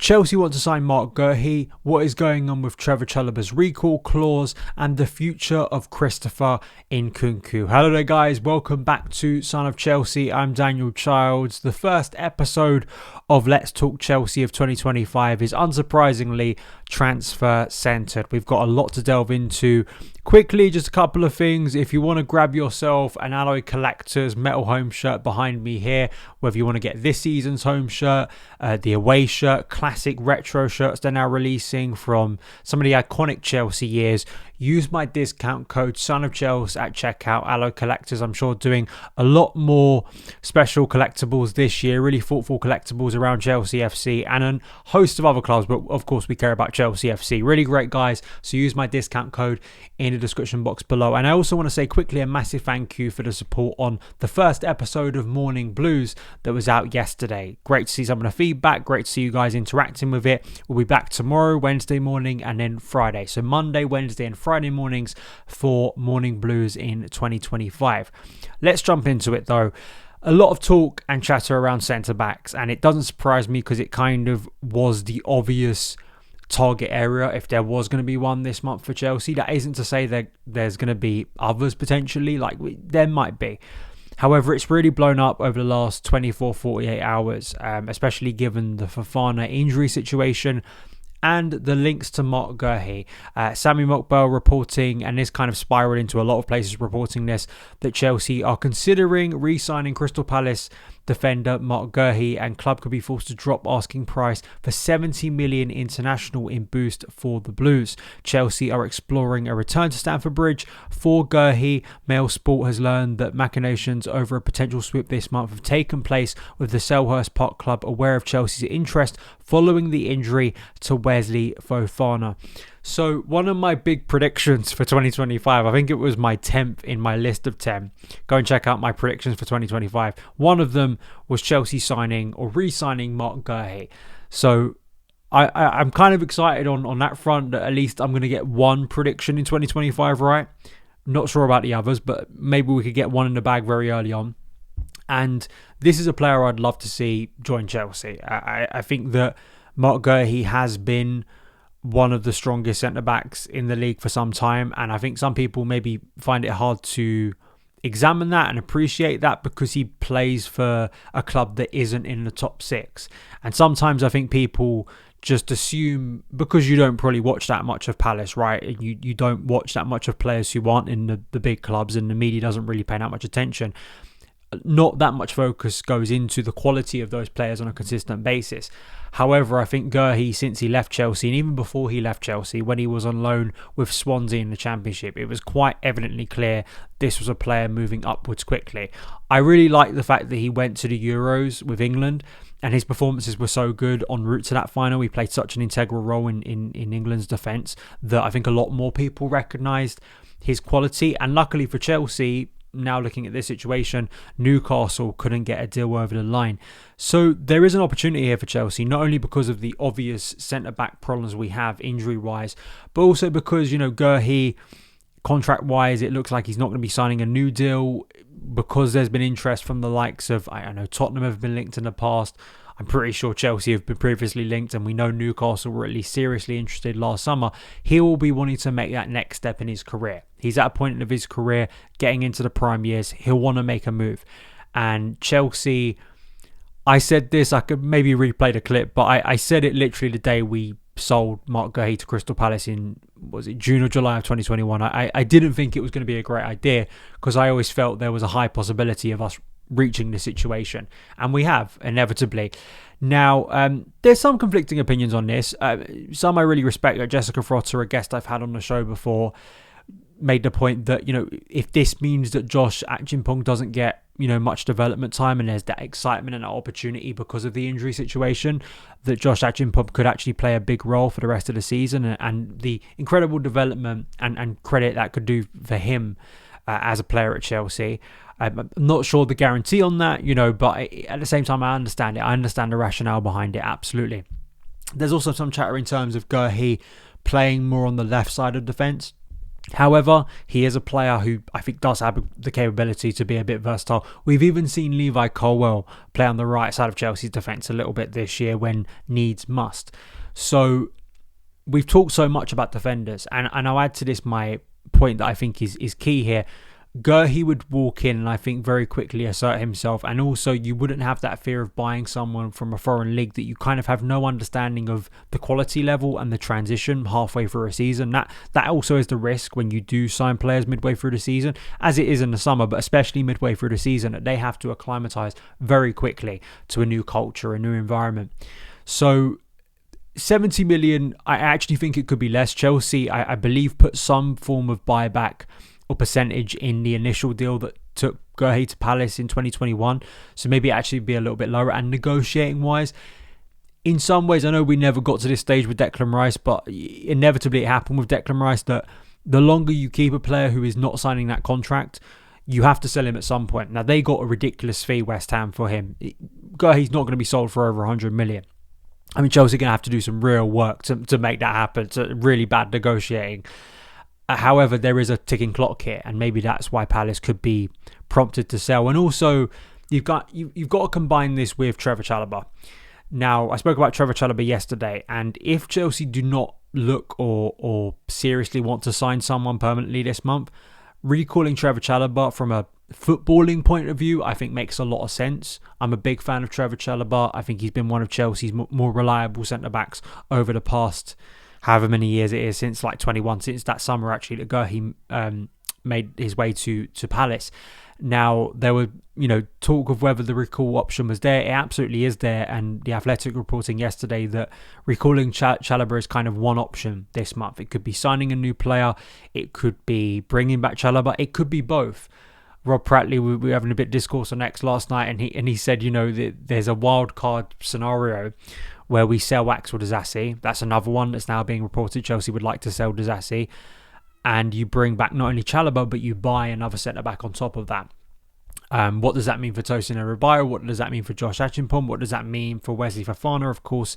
Chelsea want to sign Marc Guehi, what is going on with Trevoh Chalobah's recall clause, and the future of Christopher Nkunku. Hello there guys, welcome back to Son of Chelsea. I'm Daniel Childs. The first episode of Let's Talk Chelsea of 2025 is unsurprisingly transfer centered. We've got a lot to delve into. Quickly, just a couple of things. If you want to grab yourself an Alloy Collectors metal home shirt behind me here, whether you want to get this season's home shirt, the away shirt, classic retro shirts they're now releasing from some of the iconic Chelsea years, use my discount code SonOfChelsea at checkout. Alloy Collectors, I'm sure, doing a lot more special collectibles this year, really thoughtful collectibles around Chelsea FC and a host of other clubs, but of course we care about Chelsea FC. Really great guys, so use my discount code in the description box below. And I also want to say quickly a massive thank you for the support on the first episode of Morning Blues that was out yesterday. Great to see some of the feedback, great to see you guys interacting with it. We'll be back tomorrow, Wednesday morning, and then Friday. So Monday, Wednesday and Friday mornings for Morning Blues in 2025. Let's jump into it though. A lot of talk and chatter around centre backs, and it doesn't surprise me because it kind of was the obvious target area if there was going to be one this month for Chelsea. That isn't to say that there's going to be others potentially, like there might be. However, it's really blown up over the last 24-48 hours, especially given the Fofana injury situation and the links to Marc Guehi. Sammy Mokbel reporting, and this kind of spiraled into a lot of places reporting this, that Chelsea are considering re-signing Crystal Palace defender Marc Guehi, and club could be forced to drop asking price for 70 million international in boost for the Blues. Chelsea are exploring a return to Stamford Bridge for Guehi. Mail Sport has learned that machinations over a potential swap this month have taken place, with the Selhurst Park club aware of Chelsea's interest following the injury to Wesley Fofana. So one of my big predictions for 2025, I think it was my 10th in my list of 10. Go and check out my predictions for 2025. One of them was Chelsea signing or re-signing Marc Guehi. So I'm kind of excited on that front that at least I'm going to get one prediction in 2025 right. Not sure about the others, but maybe we could get one in the bag very early on. And this is a player I'd love to see join Chelsea. I think that Marc Guehi has been one of the strongest centre-backs in the league for some time, and I think some people maybe find it hard to examine that and appreciate that because he plays for a club that isn't in the top six. And sometimes I think people just assume, because you don't probably watch that much of Palace, right, and you don't watch that much of players who aren't in the big clubs, and the media doesn't really pay that much attention, not that much focus goes into the quality of those players on a consistent basis. However, I think Guehi, since he left Chelsea, and even before he left Chelsea, when he was on loan with Swansea in the Championship, it was quite evidently clear this was a player moving upwards quickly. I really like the fact that he went to the Euros with England, and his performances were so good en route to that final. He played such an integral role in England's defence that I think a lot more people recognised his quality. And luckily for Chelsea, now looking at this situation, Newcastle couldn't get a deal over the line. So there is an opportunity here for Chelsea, not only because of the obvious centre-back problems we have injury-wise, but also because, Guehi, contract-wise, it looks like he's not going to be signing a new deal because there's been interest from the likes of, I know Tottenham have been linked in the past. I'm pretty sure Chelsea have been previously linked, and we know Newcastle were at least seriously interested last summer. He will be wanting to make that next step in his career. He's at a point of his career, getting into the prime years. He'll want to make a move. And Chelsea, I said this, I could maybe replay the clip, but I said it literally the day we sold Marc Guehi to Crystal Palace in, was it June or July of 2021? I didn't think it was going to be a great idea because I always felt there was a high possibility of us reaching the situation, and we have, inevitably. Now, there's some conflicting opinions on this. Some I really respect. Jessica Frotter, a guest I've had on the show before, made the point that, if this means that Josh Achimpong doesn't get, much development time, and there's that excitement and that opportunity because of the injury situation, that Josh Achimpong could actually play a big role for the rest of the season, and the incredible development and credit that could do for him as a player at Chelsea. I'm not sure the guarantee on that, but at the same time, I understand it. I understand the rationale behind it, absolutely. There's also some chatter in terms of Guehi playing more on the left side of defence. However, he is a player who I think does have the capability to be a bit versatile. We've even seen Levi Colwill play on the right side of Chelsea's defence a little bit this year when needs must. So we've talked so much about defenders, and I'll add to this my point that I think is key here. Guehi would walk in and I think very quickly assert himself, and also you wouldn't have that fear of buying someone from a foreign league that you kind of have no understanding of the quality level and the transition halfway through a season. That also is the risk when you do sign players midway through the season, as it is in the summer, but especially midway through the season, that they have to acclimatise very quickly to a new culture, a new environment. So 70 million, I actually think it could be less. Chelsea, I believe, put some form of buyback or percentage in the initial deal that took Guehi to Palace in 2021. So maybe it actually be a little bit lower. And negotiating wise, in some ways, I know we never got to this stage with Declan Rice, but inevitably it happened with Declan Rice that the longer you keep a player who is not signing that contract, you have to sell him at some point. Now, they got a ridiculous fee, West Ham, for him. Guehi's not going to be sold for over 100 million. I mean, Chelsea are going to have to do some real work to make that happen. It's really bad negotiating. However, there is a ticking clock here, and maybe that's why Palace could be prompted to sell. And also, you've got to combine this with Trevoh Chalobah. Now, I spoke about Trevoh Chalobah yesterday, and if Chelsea do not look or seriously want to sign someone permanently this month, recalling Trevoh Chalobah from a footballing point of view, I think makes a lot of sense. I'm a big fan of Trevoh Chalobah. I think he's been one of Chelsea's more reliable centre-backs over the past however many years it is, since like 21, since that summer actually that Guehi made his way to Palace. Now, there were, talk of whether the recall option was there. It absolutely is there, and the Athletic reporting yesterday that recalling Chalobah is kind of one option this month. It could be signing a new player, it could be bringing back Chalobah, it could be both. Rob Prattley, we were having a bit of discourse on X last night, and he said, that there's a wild card scenario where we sell Axel Disasi. That's another one that's now being reported. Chelsea would like to sell Disasi, and you bring back not only Chalobah, but you buy another centre-back on top of that. What does that mean for Tosin Adebayo? What does that mean for Josh Achimpong? What does that mean for Wesley Fofana? Of course,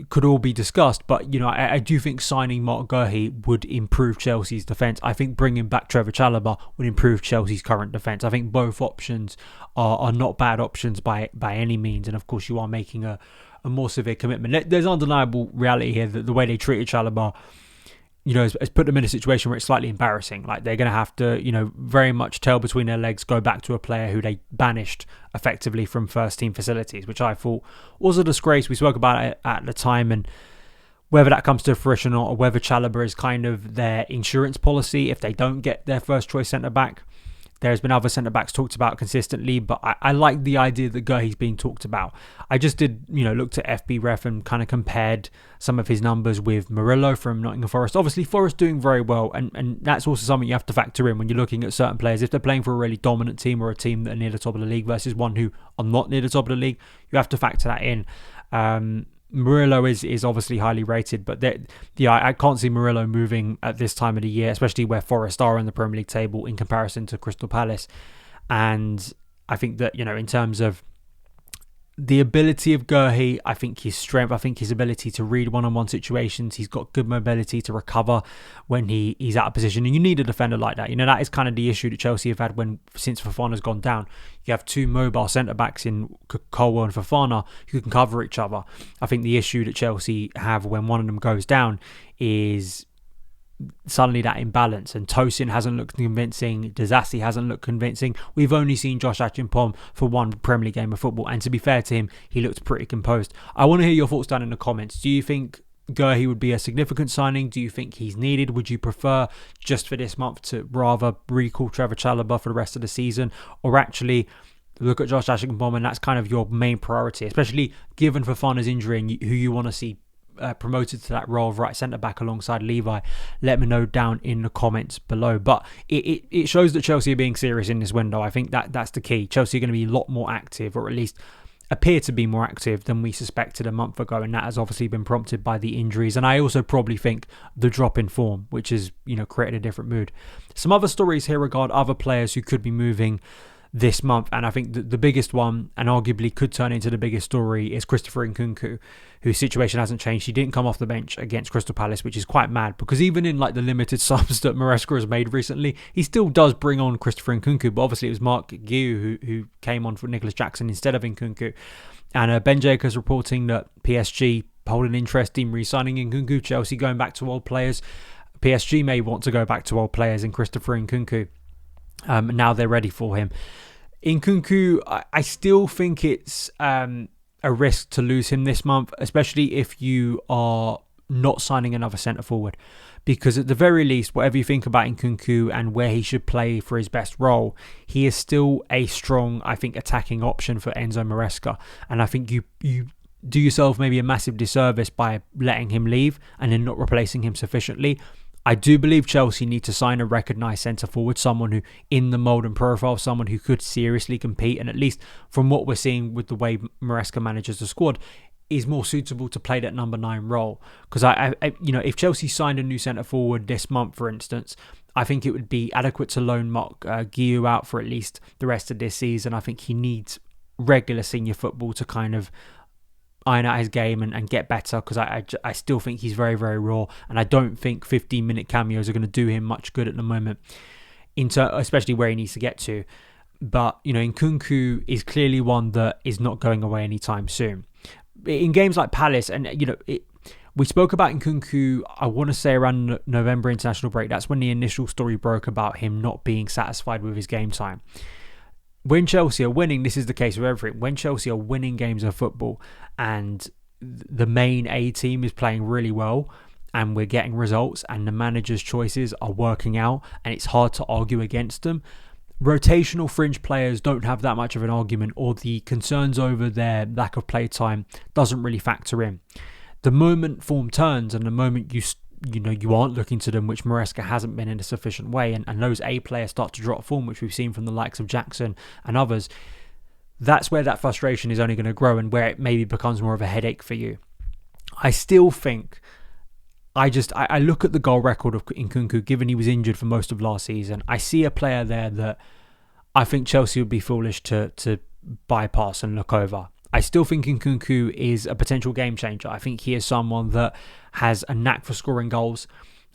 could all be discussed, but I do think signing Marc Guehi would improve Chelsea's defence. I think bringing back Trevoh Chalobah would improve Chelsea's current defence. I think both options are not bad options by any means, and of course you are making a more severe commitment. There's undeniable reality here that the way they treated Chalobah, has put them in a situation where it's slightly embarrassing. Like, they're going to have to, very much tail between their legs, go back to a player who they banished effectively from first team facilities, which I thought was a disgrace. We spoke about it at the time, and whether that comes to fruition or whether Chalobah is kind of their insurance policy if they don't get their first choice centre back. There's been other centre-backs talked about consistently, but I like the idea that Guehi's being talked about. I just did, looked at FB Ref and kind of compared some of his numbers with Murillo from Nottingham Forest. Obviously, Forest doing very well, and that's also something you have to factor in when you're looking at certain players. If they're playing for a really dominant team or a team that are near the top of the league versus one who are not near the top of the league, you have to factor that in. Murillo is obviously highly rated, but I can't see Murillo moving at this time of the year, especially where Forest are in the Premier League table in comparison to Crystal Palace. And I think that, in terms of the ability of Guehi, I think his strength, I think his ability to read one-on-one situations, he's got good mobility to recover when he's out of position. And you need a defender like that. That is kind of the issue that Chelsea have had since Fofana's gone down. You have two mobile centre-backs in Colwill and Fofana who can cover each other. I think the issue that Chelsea have when one of them goes down is suddenly that imbalance, and Tosin hasn't looked convincing, Disasi hasn't looked convincing. We've only seen Josh Achimpong for one Premier League game of football, and to be fair to him, he looked pretty composed. I want to hear your thoughts down in the comments. Do you think Guehi would be a significant signing? Do you think he's needed? Would you prefer just for this month to rather recall Trevoh Chalobah for the rest of the season, or actually look at Josh Achimpong and that's kind of your main priority, especially given Fofana's injury and who you want to see promoted to that role of right centre back alongside Levi? Let me know down in the comments below. But it shows that Chelsea are being serious in this window. I think that's the key. Chelsea are going to be a lot more active, or at least appear to be more active than we suspected a month ago, and that has obviously been prompted by the injuries, and I also probably think the drop in form, which has created a different mood. Some other stories here regard other players who could be moving. this month. And I think that the biggest one, and arguably could turn into the biggest story, is Christopher Nkunku, whose situation hasn't changed. He didn't come off the bench against Crystal Palace, which is quite mad, because even in like the limited subs that Maresca has made recently, he still does bring on Christopher Nkunku, but obviously it was Marc Guehi who came on for Nicholas Jackson instead of Nkunku. And Ben Jacobs reporting that PSG holding interest in re-signing Nkunku, Chelsea going back to old players. PSG may want to go back to old players in Christopher Nkunku. Now they're ready for him. Nkunku, I still think it's a risk to lose him this month, especially if you are not signing another centre forward, because at the very least, whatever you think about Nkunku and where he should play for his best role, he is still a strong, I think, attacking option for Enzo Maresca. And I think you do yourself maybe a massive disservice by letting him leave and then not replacing him sufficiently. I do believe Chelsea need to sign a recognised centre forward, someone who, in the mould and profile, someone who could seriously compete, and at least from what we're seeing with the way Maresca manages the squad, is more suitable to play that number 9 role. Because I if Chelsea signed a new centre forward this month, for instance, I think it would be adequate to loan Marc Guehi out for at least the rest of this season. I think he needs regular senior football to kind of iron out his game and get better, because I still think he's very, very raw, and I don't think 15-minute cameos are going to do him much good at the moment, especially where he needs to get to. But, Nkunku is clearly one that is not going away anytime soon. In games like Palace, and, we spoke about Nkunku, I want to say around November international break. That's when the initial story broke about him not being satisfied with his game time. When Chelsea are winning, this is the case with everything. When Chelsea are winning games of football and the main A team is playing really well and we're getting results and the manager's choices are working out and it's hard to argue against them, rotational fringe players don't have that much of an argument, or the concerns over their lack of play time doesn't really factor in. The moment form turns and the moment you aren't looking to them, which Maresca hasn't been in a sufficient way, and those A players start to drop form, which we've seen from the likes of Jackson and others, that's where that frustration is only going to grow and where it maybe becomes more of a headache for you. I still think, I look at the goal record of Nkunku, given he was injured for most of last season. I see a player there that I think Chelsea would be foolish to bypass and look over. I still think Nkunku is a potential game changer. I think he is someone that has a knack for scoring goals,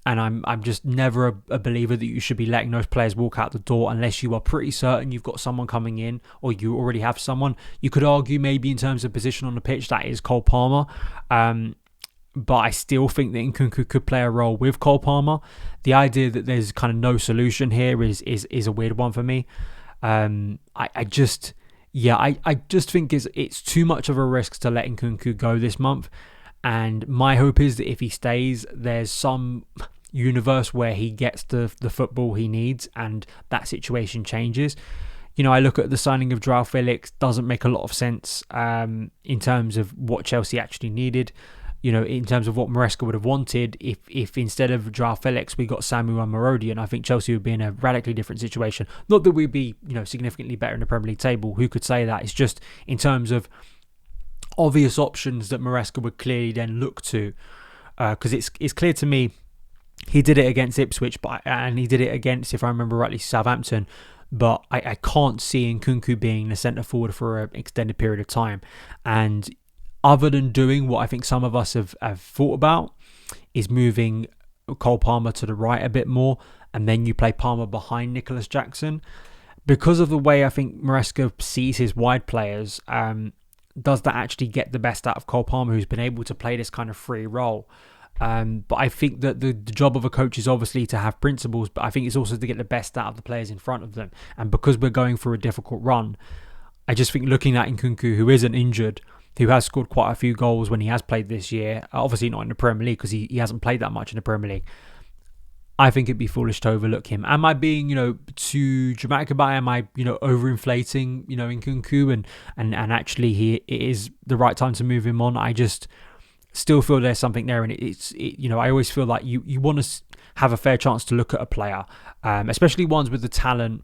and I'm just never a believer that you should be letting those players walk out the door unless you are pretty certain you've got someone coming in or you already have someone. You could argue maybe in terms of position on the pitch that is Cole Palmer, but I still think that Nkunku could play a role with Cole Palmer. The idea that there's kind of no solution here is a weird one for me. I just think it's too much of a risk to let Nkunku go this month. And my hope is that if he stays, there's some universe where he gets the football he needs and that situation changes. I look at the signing of Joao Felix, doesn't make a lot of sense in terms of what Chelsea actually needed. In terms of what Maresca would have wanted, if instead of Joao Felix we got Samu Amorodian, I think Chelsea would be in a radically different situation. Not that we'd be, significantly better in the Premier League table. Who could say that? It's just in terms of obvious options that Maresca would clearly then look to, because it's clear to me he did it against Ipswich, and he did it against, if I remember rightly, Southampton. But I can't see Nkunku being the centre forward for an extended period of time. And other than doing what I think some of us have thought about, is moving Cole Palmer to the right a bit more, and then you play Palmer behind Nicholas Jackson. Because of the way I think Maresca sees his wide players, does that actually get the best out of Cole Palmer, who's been able to play this kind of free role? But I think that the job of a coach is obviously to have principles, but I think it's also to get the best out of the players in front of them. And because we're going through a difficult run, I just think looking at Nkunku, who isn't injured, who has scored quite a few goals when he has played this year, obviously not in the Premier League because he hasn't played that much in the Premier League, I think it'd be foolish to overlook him. Am I being, too dramatic about it? Am I, overinflating, Nkunku and actually it is the right time to move him on? I just still feel there's something there, and I always feel like you want to have a fair chance to look at a player, especially ones with the talent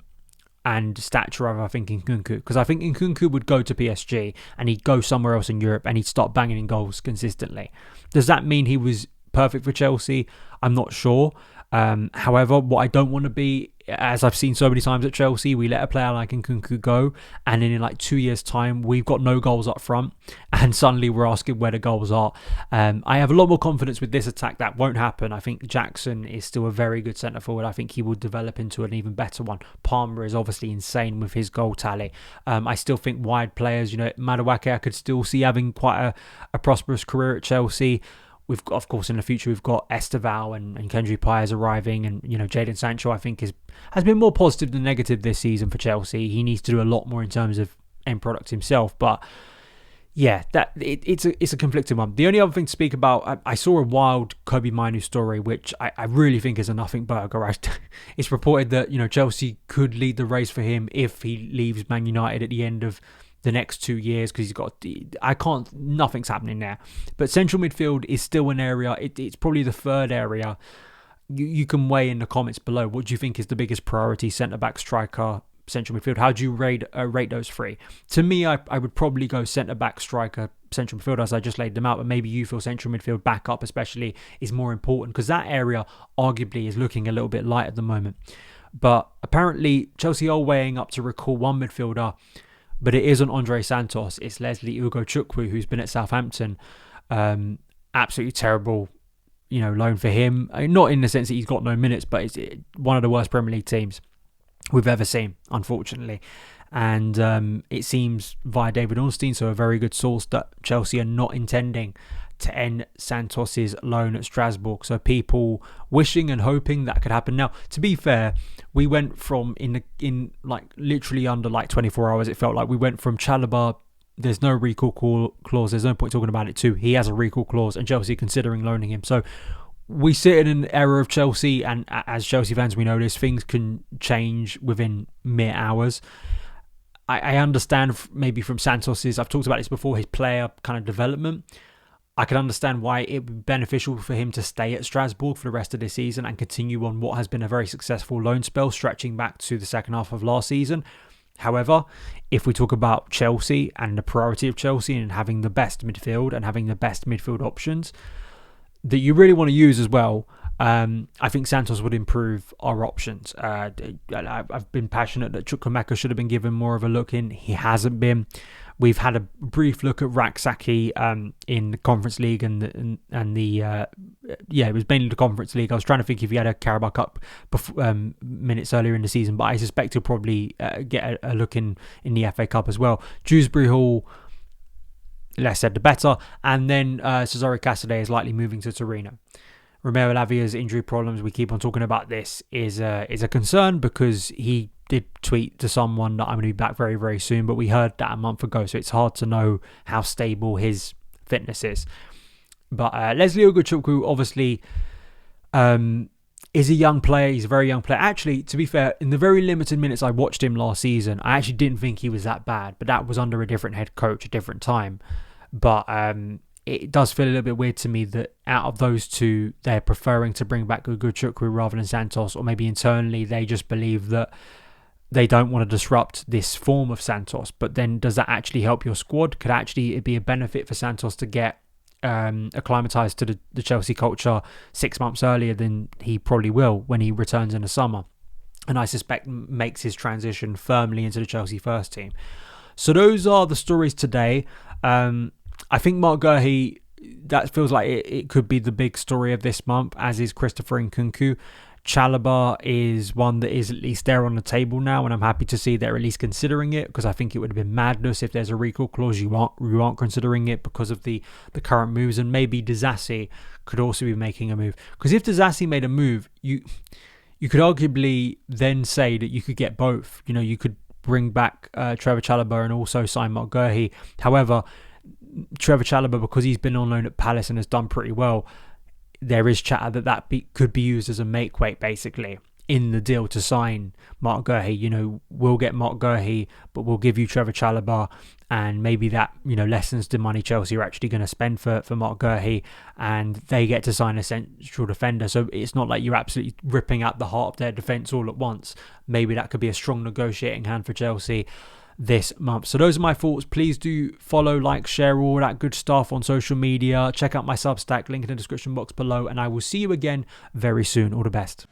and stature of, I think, Nkunku, because I think Nkunku would go to PSG and he'd go somewhere else in Europe and he'd start banging in goals consistently. Does that mean he was perfect for Chelsea? I'm not sure. However, what I don't want to be, as I've seen so many times at Chelsea, we let a player like Nkunku go, and then in like 2 years' time, we've got no goals up front, and suddenly we're asking where the goals are. I have a lot more confidence with this attack. That won't happen. I think Jackson is still a very good centre forward. I think he will develop into an even better one. Palmer is obviously insane with his goal tally. I still think wide players, Madueke, I could still see having quite a prosperous career at Chelsea. We've got, of course, in the future, we've got Esteval and Kendry Pires arriving, and Jadon Sancho, I think, has been more positive than negative this season for Chelsea. He needs to do a lot more in terms of end product himself, but yeah, it's a conflicting one. The only other thing to speak about, I saw a wild Kobe Minu story, which I really think is a nothing burger. It's reported that Chelsea could lead the race for him if he leaves Man United at the end of the next 2 years, because nothing's happening there. But central midfield is still an area. It's probably the third area. You can weigh in the comments below. What do you think is the biggest priority? Centre back, striker, central midfield. How do you rate those three? To me, I would probably go centre back, striker, central midfield, as I just laid them out. But maybe you feel central midfield backup especially is more important, because that area arguably is looking a little bit light at the moment. But apparently Chelsea are weighing up to recall one midfielder, but it isn't Andre Santos. It's Leslie Ugochukwu, who's been at Southampton. Absolutely terrible, loan for him. Not in the sense that he's got no minutes, but it's one of the worst Premier League teams we've ever seen, unfortunately. And it seems via David Ornstein, so a very good source, that Chelsea are not intending to end Santos's loan at Strasbourg. So people wishing and hoping that could happen. Now, to be fair, we went from in like literally under like 24 hours, it felt like we went from Chalobah, there's no recall clause, there's no point talking about it, to he has a recall clause and Chelsea considering loaning him. So we sit in an era of Chelsea, and as Chelsea fans, we know this, things can change within mere hours. I understand maybe from Santos's, I've talked about this before, his player kind of development. I can understand why it would be beneficial for him to stay at Strasbourg for the rest of this season and continue on what has been a very successful loan spell stretching back to the second half of last season. However, if we talk about Chelsea and the priority of Chelsea and having the best midfield and having the best midfield options that you really want to use as well, I think Santos would improve our options. I've been passionate that Chukwuemeka should have been given more of a look in. He hasn't been. We've had a brief look at Raksaki in the Conference League it was mainly the Conference League. I was trying to think if he had a Carabao Cup minutes earlier in the season, but I suspect he'll probably get a look in the FA Cup as well. Dewsbury Hall, less said the better. And then Cesare Casadei is likely moving to Torino. Romero Lavia's injury problems, we keep on talking about this, is a concern, because he did tweet to someone that I'm going to be back very, very soon, but we heard that a month ago, so it's hard to know how stable his fitness is. But Leslie Ugochukwu obviously is a young player. He's a very young player. Actually, to be fair, in the very limited minutes I watched him last season, I actually didn't think he was that bad, but that was under a different head coach, a different time. But it does feel a little bit weird to me that out of those two, they're preferring to bring back Ugochukwu rather than Santos, or maybe internally they just believe that they don't want to disrupt this form of Santos. But then does that actually help your squad? Could actually it be a benefit for Santos to get acclimatized to the Chelsea culture 6 months earlier than he probably will when he returns in the summer? And I suspect makes his transition firmly into the Chelsea first team. So those are the stories today. I think Marc Guehi, that feels like it could be the big story of this month, as is Christopher Nkunku. Chalobah is one that is at least there on the table now, and I'm happy to see they're at least considering it, because I think it would have been madness if there's a recall clause you aren't considering it because of the current moves. And maybe Disasi could also be making a move, because if Disasi made a move, you could arguably then say that you could get both. You could bring back Trevoh Chalobah and also sign Marc Guehi. However, Trevoh Chalobah, because he's been on loan at Palace and has done pretty well, there is chatter that could be used as a make weight basically in the deal to sign Marc Guehi. We'll get Marc Guehi, but we'll give you Trevoh Chalobah, and maybe that lessens the money Chelsea are actually going to spend for Marc Guehi, and they get to sign a central defender. So it's not like you're absolutely ripping out the heart of their defence all at once. Maybe that could be a strong negotiating hand for Chelsea. this month. So those are my thoughts. Please do follow, like, share, all that good stuff on social media. Check out my Substack, link in the description box below, and I will see you again very soon. All the best.